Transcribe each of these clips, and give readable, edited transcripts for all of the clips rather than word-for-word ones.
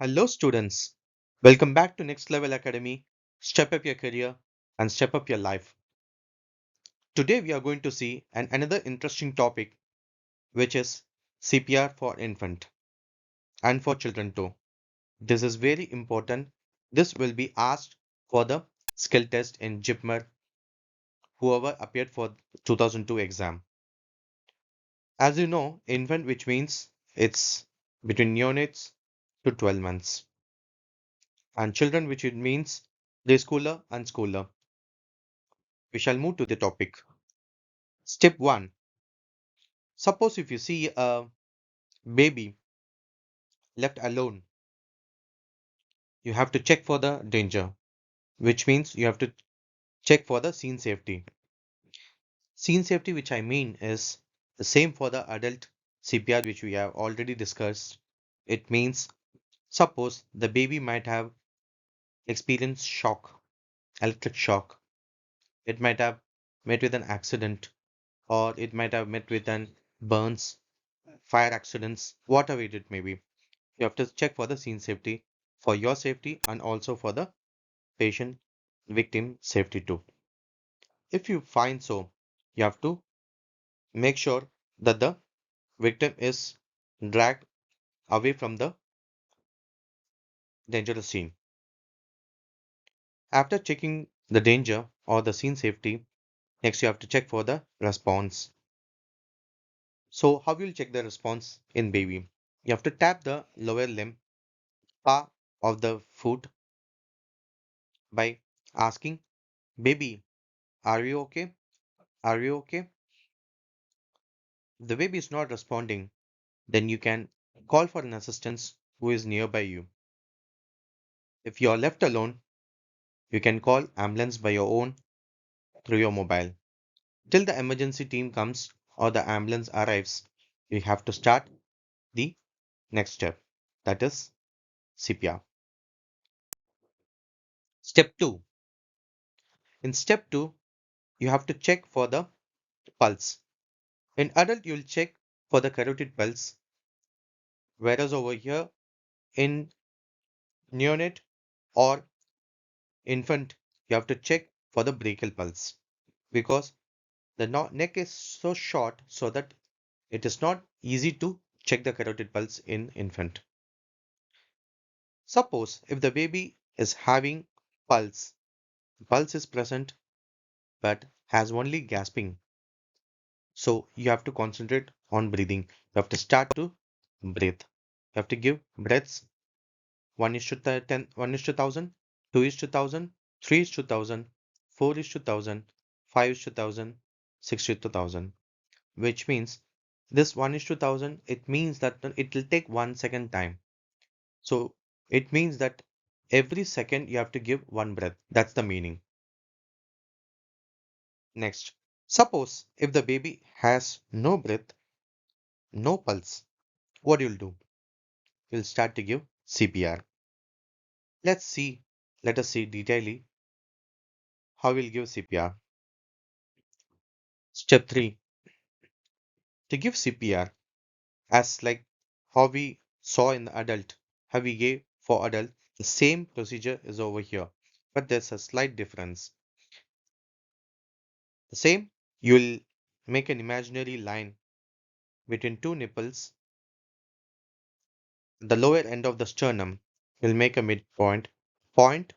Hello, students. Welcome back to Next Level Academy. Step up your career and step up your life. Today, we are going to see another interesting topic, which is CPR for infant and for children too. This is very important. This will be asked for the skill test in JIPMER, whoever appeared for 2002 exam. As you know, infant, which means it's between neonates to 12 months, and children, which it means preschooler and schooler. We shall move to the topic. Step 1. Suppose if you see a baby left alone, you have to check for the danger, which means you have to check for the scene safety. Scene safety, which I mean is the same for the adult CPR, which we have already discussed. It means suppose the baby might have experienced shock, electric shock. It might have met with an accident, or it might have met with an burns, fire accidents, whatever it may be. You have to check for the scene safety for your safety and also for the patient victim safety too. If you find so, you have to make sure that the victim is dragged away from the dangerous scene. After checking the danger or the scene safety, next you have to check for the response. So how will you check the response in baby? You have to tap the lower limb, palm of the foot by asking, baby, are you okay? Are you okay? If the baby is not responding, then you can call for an assistance who is nearby you. If you are left alone, you can call ambulance by your own through your mobile. Till the emergency team comes or the ambulance arrives, you have to start the next step, that is CPR. Step 2. In step 2, you have to check for the pulse. In adult, you'll check for the carotid pulse, whereas over here in neonate or infant, you have to check for the brachial pulse because the neck is so short so that it is not easy to check the carotid pulse in infant. Suppose if the baby is having pulse is present but has only gasping. So you have to concentrate on breathing. You have to start to breathe. You have to give breaths 1 is to 10, 1 is to 1000, 2 is to 1000, 3 is to 1000, 4 is to 1000, 5 is to 1000, 6 is to 1000. Which means this 1 is to 1000, it means that it will take 1 second time. So it means that every second you have to give one breath. That's the meaning. Next, suppose if the baby has no breath, no pulse, what you'll do? You'll start to give CPR. Let's see, let us see detailedly how we'll give CPR. Step 3. To give CPR, as like how we saw in the adult, how we gave for adult, the same procedure is over here, but there's a slight difference. The same, you'll make an imaginary line between two nipples. The lower end of the sternum will make a midpoint, point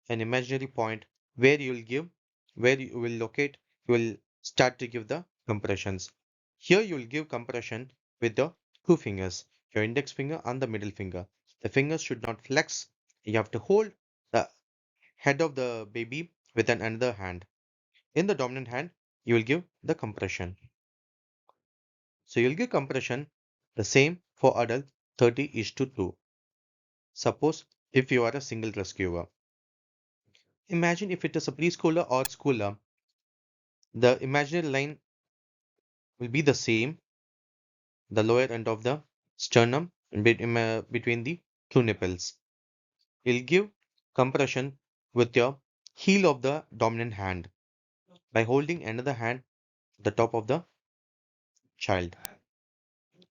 an imaginary point where where you will locate, you will start to give the compressions. Here you will give compression with the two fingers, your index finger and the middle finger. The fingers should not flex. You have to hold the head of the baby with another hand. In the dominant hand, you will give the compression. So you'll give compression the same for adult 30:2. Suppose if you are a single rescuer. Imagine if it is a preschooler or schooler, the imaginary line will be the same, the lower end of the sternum between the two nipples. You'll give compression with your heel of the dominant hand by holding another hand the top of the child.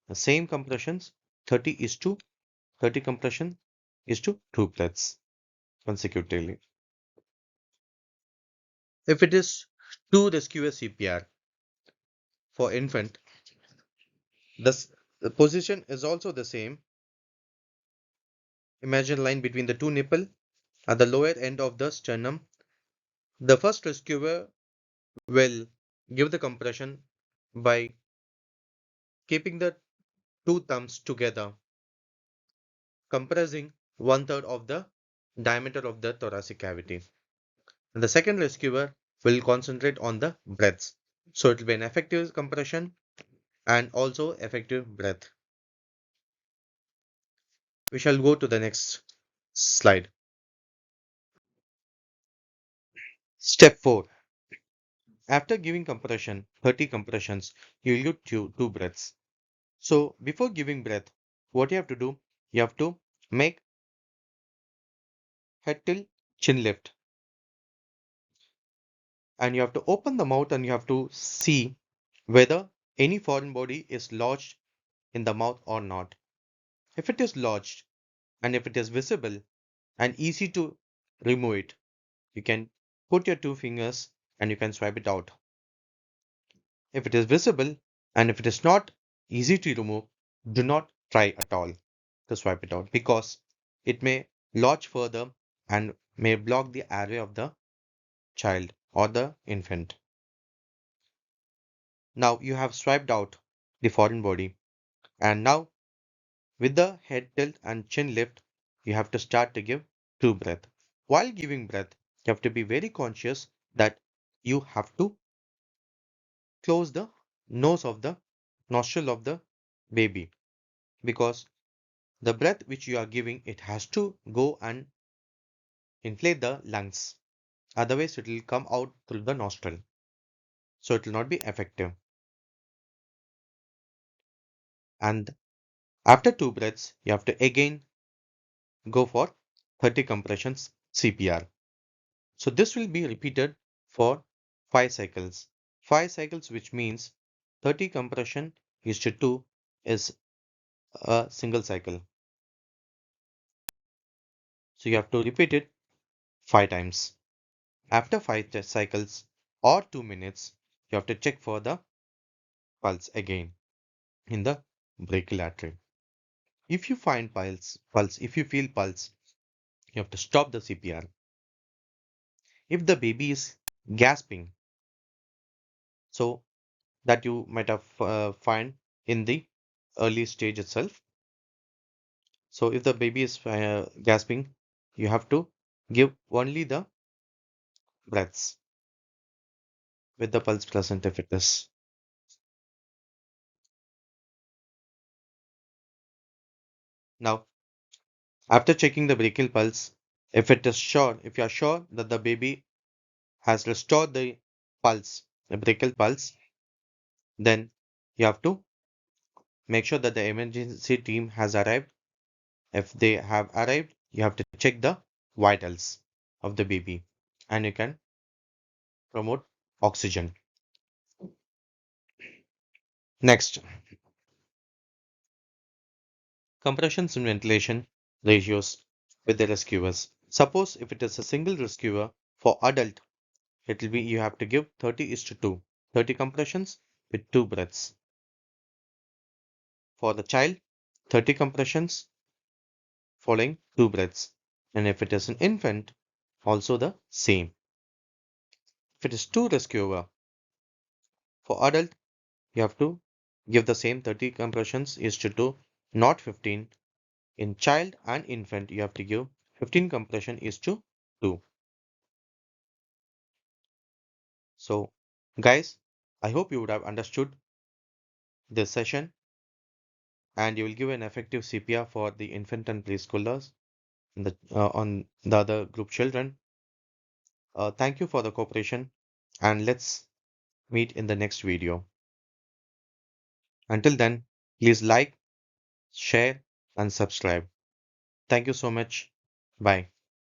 The same compressions 30:30 30 compression is to 2 breaths consecutively. If it is 2 rescue CPR for infant, this the position is also the same. Imagine line between the two nipple at the lower end of the sternum. The first rescuer will give the compression by keeping the two thumbs together, compressing one third of the diameter of the thoracic cavity. And the second rescuer will concentrate on the breaths. So it will be an effective compression and also effective breath. We shall go to the next slide. Step 4. After giving compression, 30 compressions, you will give two breaths. So before giving breath, what you have to do, you have to make head tilt, chin lift, and you have to open the mouth and you have to see whether any foreign body is lodged in the mouth or not. If it is lodged and if it is visible and easy to remove it, you can put your two fingers and you can swipe it out. If it is visible and if it is not easy to remove, do not try at all to swipe it out because it may lodge further and may block the airway of the child or the infant. Now you have swiped out the foreign body, and now with the head tilt and chin lift, you have to start to give true breath. While giving breath, you have to be very conscious that you have to close the nose of the nostril of the baby because the breath which you are giving, it has to go and inflate the lungs. Otherwise, it will come out through the nostril. So it will not be effective. And after two breaths, you have to again go for 30 compressions CPR. So this will be repeated for 5 cycles. 5 cycles, which means 30 compression is to 2 is a single cycle. So you have to repeat it 5 times. After 5 cycles or 2 minutes, you have to check for the pulse again in the brachial artery. If you find if you feel pulse, you have to stop the CPR. If the baby is gasping, so that you might have find in the early stage itself. So if the baby is gasping, you have to give only the breaths with the pulse present if it is. Now, after checking the brachial pulse, if you are sure that the baby has restored the pulse, the brachial pulse, then you have to make sure that the emergency team has arrived. If they have arrived, you have to check the vitals of the baby and you can promote oxygen. Next, compressions and ventilation ratios with the rescuers. Suppose if it is a single rescuer for adult, it will be you have to give 30 is to 2, 30 compressions with 2 breaths. For the child, 30 compressions following 2 breaths. And if it is an infant, also the same. If it is 2 rescuer for adult, you have to give the same 30 compressions is to 2, not 15. In child and infant, you have to give 15 compression is to 2. So, guys, I hope you would have understood this session and you will give an effective CPR for the infant and preschoolers on the other group children. Thank you for the cooperation and let's meet in the next video. Until then, please like, share, and subscribe. Thank you so much. Bye.